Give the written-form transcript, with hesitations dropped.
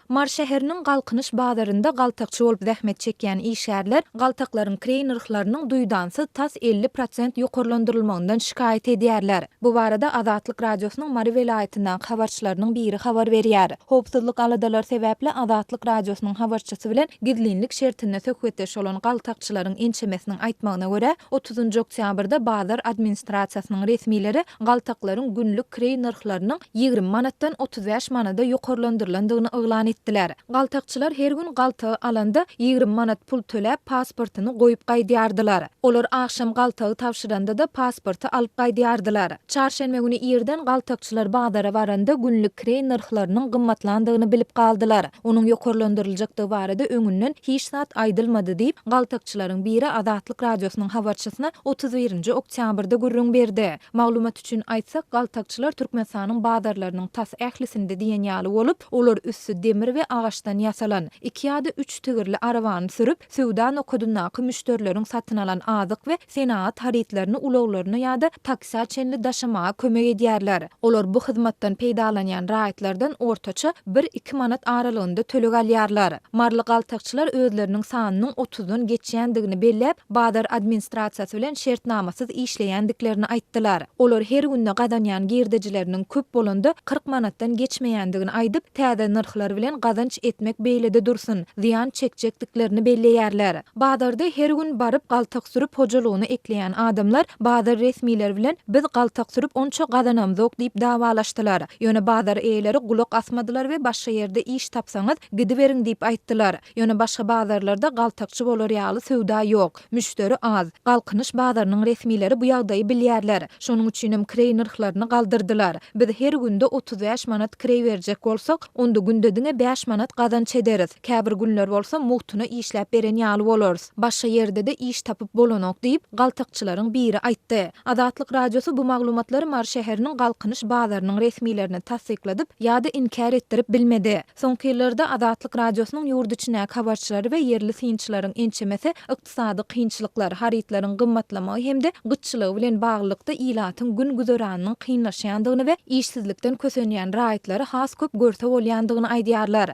Mar şäheriniň galkynyş bazarynda galtakçy bolup zähmet çekýän işgärler galtaklaryň kirey nyrhlarynyň duýdansy tas 50% ýokarlandyrylmagyndan şikayet edýärler. Bu barada Azatlyk radiosynyň Mary welaýetiniň habarçylarynyň biri habar berýär. Howpsuzlyk aladalar sebäpli Azatlyk radiosynyň habarçysy bilen gizlinlik şertine söhbetdeş bolan galtakçylaryň ençemesiniň aýtmagyna görä 30 oktýabrda bazar administrasiýasynyň resmileri galtaklaryň günlük kirey nyrhlarynyň 20 manatdan 35 manada ýokarlandyryldygyny oglan etdiler. Galtakçylar her gün galtagy alanda 20 manat pul töläp pasportyny goýup gaýdýardylar. Olar akşam galtagy tapşyranda da pasporty alyp gaýdýardylar. Çarşembe güni ýerden galtakçylar bazara baranda günlük kirey nyrhlarynyň gymmatlandygyny bilip galdylar. Onuň ýokarlandyryljakdygy barada öňünden hiç zat aýdylmady diýip galtakçylaryň biri Azatlyk radiosynyň habarçysyna 31 oktýabrda gürrüň berdi. Maglumat üçin aýtsak, galtakçylar Türkmenistanyň bazarlarynyň tas ählisinde diýen ýaly bolup, olar üssü demir we agaçdan ýasalan 2 ýa-da 3 tigirli arabany sürüp, Suwdan okudunaky müşterilerin satyn alan azyk we senaat haritlerini ulaglaryna ýa-da taksi çenli daşamaga kömek edýärler. Olar bu hyzmatdan peýdalanýan raýatlardan ortaça 1-2 manat aralygynda töleg alýarlar. Marly galtakçylar özleriniň sanynyň 30-dan geçýändigini belläp, bazar administrasiýasy bilen şertnamasyz işleýändiklerini aýtdylar. Olar her günde gadanýan girdijileriniň köp bolanda 40 manatdan geçmeýändigini aýdyp, täze nyrhlar bilen gazanç etmek beýlede dursun, ziýan çekjekdiklerini belleýärler. Bazarda her gün baryp galtak sürüp hojalygyny ekleýän adamlar bazar resmiler bilen biz galtak sürüp onça gazanamyzok diýip dawalaşdylar. Ýöne bazar eýleri gulak asmadylar we başga ýerde iş tapsaňyz gidiberiň diýip aýtdylar. Ýöne başga bazarlarda galtakçy bolar ýaly sowda ýok, müşteri az. Galkynyş bazarynyň resmileri bu ýagdaýy bilýärler. Şonuň üçin hem kirey nyrhlaryny galdyrdylar. Biz her günde 35 manat kirey berjek bolsak, onda gündediňe 5 manat gazanç ederiz. Käbir günler bolsa muhtuny işläp beren ýaly bolars. Başga ýerde de iş tapyp bolanok diýip galtakçylaryň biri aýtdy. Azatlyk radiosy bu maglumatlary Mar şäheriniň galkynyş bazarynyň resmilerini tasdikladyp ýa-da inkar etdirip bilmedi. Soňky ýyllarda Azatlyk radiosynyň ýurt içindäki habarçylary we yerli synçylaryň ençemesi ykdysady kynçylyklar, haritlaryň gymmatlamagy hemde gyçylygy bilen baglykda ilatyň gün güzeranynyň kynlaşýandygyny we işsizlikden kösenýän raýatlary has köp görse bolýandygyny aýdýarlar.